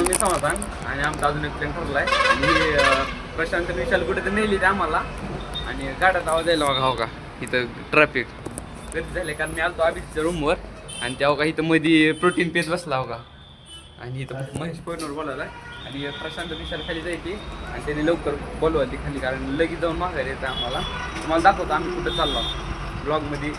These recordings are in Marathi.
मी समाधान आणि आमचा अजून एक प्लॅन ठरला आहे आणि प्रशांत विशाल कुठे तर नेली ते आम्हाला आणि गाड्यात आवाज यायला बघा हो का इथं ट्रॅफिक कधी झाले कारण मी आलतो अभिषेकच्या रूमवर आणि तेव्हा का इथं मध्ये प्रोटीन पेज बसला हो का आणि इथं महेश फोनवर बोलायला आणि प्रशांत विशाल खाली जायची आणि त्याने लवकर बोलवायची खाली कारण लगेच जाऊन मागायला येतं आम्हाला तुम्हाला दाखवतो आम्ही कुठं चाललो ब्लॉगमध्ये.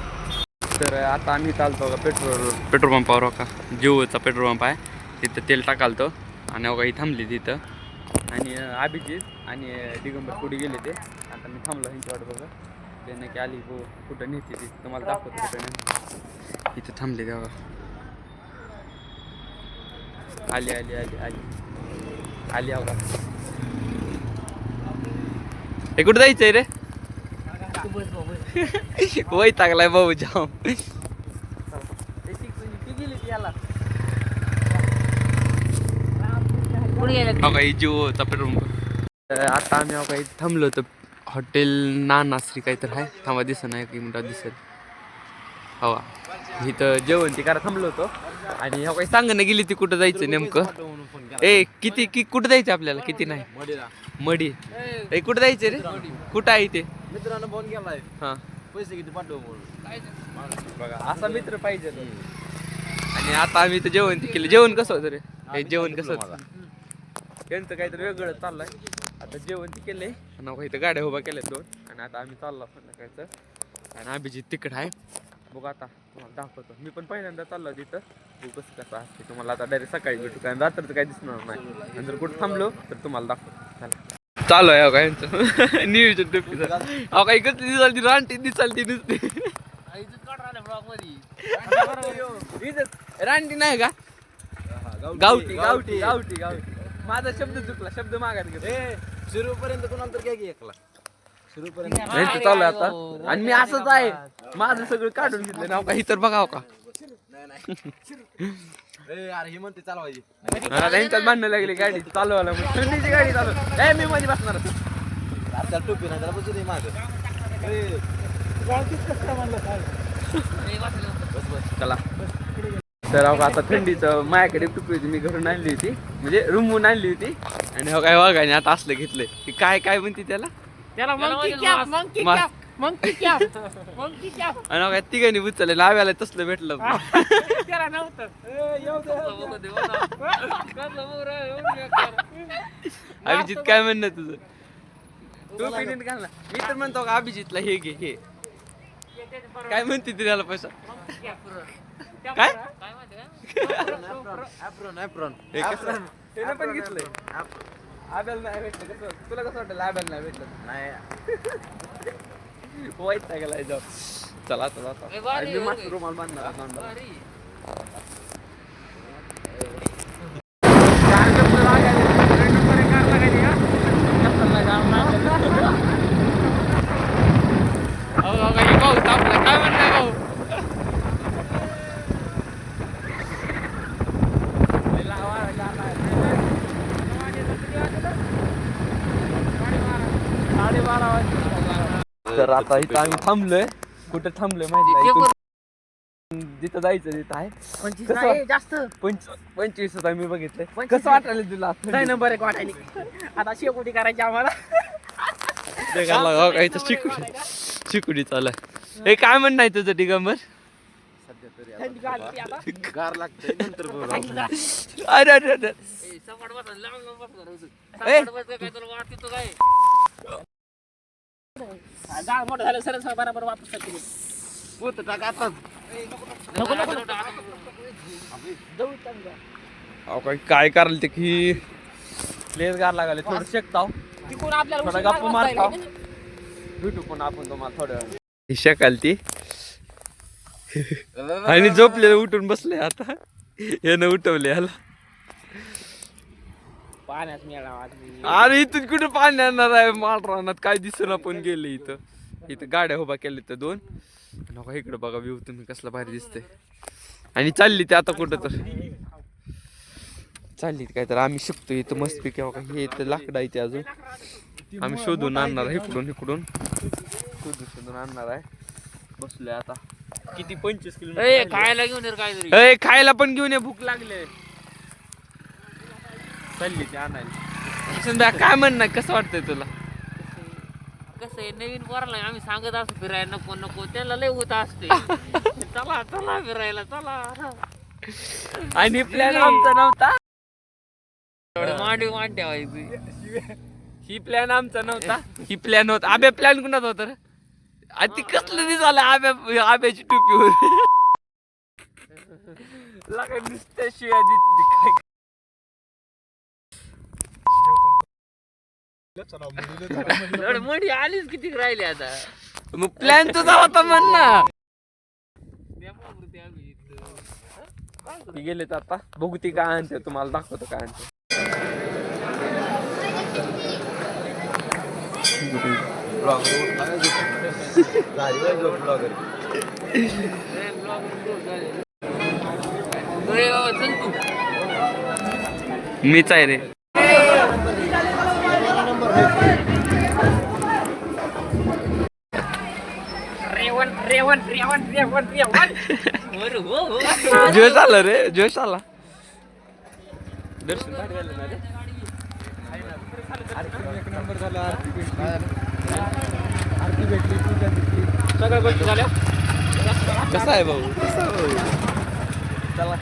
तर आता आम्ही चालतो का पेट्रोल पंपावर हो का जिओचा पेट्रोल पंप आहे तिथं तेल टाकालतो आणि अवघा ही थांबली तिथं आणि अभिजित आणि दिगंबर पुढे गेले ते आता मी थांबलो ह्यांची वाट बघा ते नक्की आली हो कुठं नेते ती तुम्हाला दाखवतो कुठं नाही इथं थांबले तेव्हा आली आली आली आली आली अवघा हे कुठं जायचंय रे वय टाकलाय भाऊ जाम जिओचा पेट्रोल आता आम्ही काही थांबलो होतो हॉटेल नानाश्री काहीतरी आहे थांबा दिसत नाही की मिनटात दिसेल हवा इथं जेवण ती करा थांबलो होतो आणि ह्या काही सांग ना गेली ती कुठं जायचं नेमकं ए किती कुठं जायचं आपल्याला किती नाही मडी ए कुठं जायचं रे कुठं आहे ते मित्रांनो फोन केलाय हां पैसे किती पाठव म्हणून बघा असा मित्र पाहिजे आणि आता आम्ही इथं जेवण ती केलं जेवण कसं होतं रे हे जेवण कसं होतं त्यांचं काहीतरी वेगळं चाललंय आता जेवण ती केलंय आणि इथं गाड्या उभा केल्यात दोन आणि आता आम्ही चाललो संध्याकाळचं आणि अभिजित तिकड आहे बघू आता तुम्हाला दाखवतो मी पण पहिल्यांदा चाललो तिथं बघू कसं असते तुम्हाला आता डायरेक्ट सकाळी भेटू कारण रात्रचं काही दिसणार नाही आणि जर कुठं थांबलो तर तुम्हाला दाखवतो चला चालू आहे का यांचं नियोजन टोपीचं अहो काही कसली दिसाल ती रानटी दिसाल ती नुसती रानटी नाही का गावठी गावठी गावठी गावठी माझा शब्द चुकला शब्द मागायला गेलो सुरूपर्यंत कोणाला तर घ्या एकला सुरूपर्यंत चालू आहे आता आणि मी असंच आहे माझं सगळं काढून घेतलं नाव काही तर बघाव का अरे ही म्हणते चालवायची त्यांच्यात बांधणं लागली गाडी चालवायला थंडीची गाडी चालू ए मी मध्ये बसणार आता टोपी नाही त्याला बसू दे माग चला तर आता थंडीचं माझ्याकडे टुपी होती मी घरून आणली होती म्हणजे रूमहून आणली होती आणि हो काय वागाने आता असलं घेतलंय की काय काय म्हणते त्याला आणि काय तिघांनी उचलले लाव्याला तसलं भेटलं अभिजित काय म्हणणं तुझं टोपी नीट घाल ना मी तर म्हणतो का अभिजितला हे घे हे काय म्हणते ती त्याला पैसा काय पण घेतलंय आब्याला नाही भेटलं कसं तुला कसं वाटलं आब्याला नाही भेटलं नाही वाईट नाही गेला जाऊ चला चला मी मस्त रुमाल बांधणार काय म्हणताय भाऊ तर आता इथं आम्ही थांबलोय कुठे थांबलोय माहिती जिथं जायचं तिथं आहे जास्त 25 होता मी बघितलंय कसं वाटायला तुला नाही नंबर एक वाटायला आता शेकोटी करायची आम्हाला चिकुडी चालू हे काय म्हणणं आहे तुझं दिगंबर गार लागतंय नंतर अरे अरे अरे मोठं झालं सर बरोबर वापस पोत टाक आताच काय करायला ते की प्लेस गार लागायला थोडं शेकताव थोडा गप्पा मारताव भेटू पण आपण तुम्हाला थोडं शेकाल ती आणि झोपले उठून बसले आता यानं उठवले याला पाण्यात मिळाला अरे इथून कुठे पाणी आणणार आहे माल रानात काय दिसना पण गेले इथं गाड्या उभा केल्या तर दोन नका इकडे बघा व्ह्यू तुम्ही कसला भारी दिसतंय आणि चालली ते आता कुठं तर चालली काय तर आम्ही शिकतो इथं मस्त किंवा हे इथं लाकडं आहे ते अजून आम्ही शोधून आणणार आहे इकडून शोधून आणणार आहे बसलोय आता किती 25 किलोमीटर खायला घेऊन ये काहीतरी खायला पण घेऊन ये भूक लागले चालली ती आणायला. संध्या काय म्हणणार, कसं वाटतंय तुला? कसं आहे नवीन पोराला आम्ही सांगत असतो फिरायला नको नको त्याला लय होत असते. चला चला फिरायला चला. आणि प्लॅन आमचा नव्हता, मांडी मान ठेवायची. ही प्लॅन आमचा नव्हता, ही प्लॅन होता. आब्या प्लॅन कुणाचा होता रे? आणि ती कसलं नाही झालं आब्याची टोपीवर. लागा नुसत्या शिवाय देते काय. मडी आलीच किती राहिले आता. मग प्लॅन तुझा होता म्हण ना. गेलेत आता, बघू ती काय आणते, तुम्हाला दाखवतो काय आणते. मीच आहे रे. रेवन जोश आला रे, जोश आला. दर्शन भारी झालं ना रे. सगळ्या गोष्टी झाल्या. कसा आहे भाऊ? चला.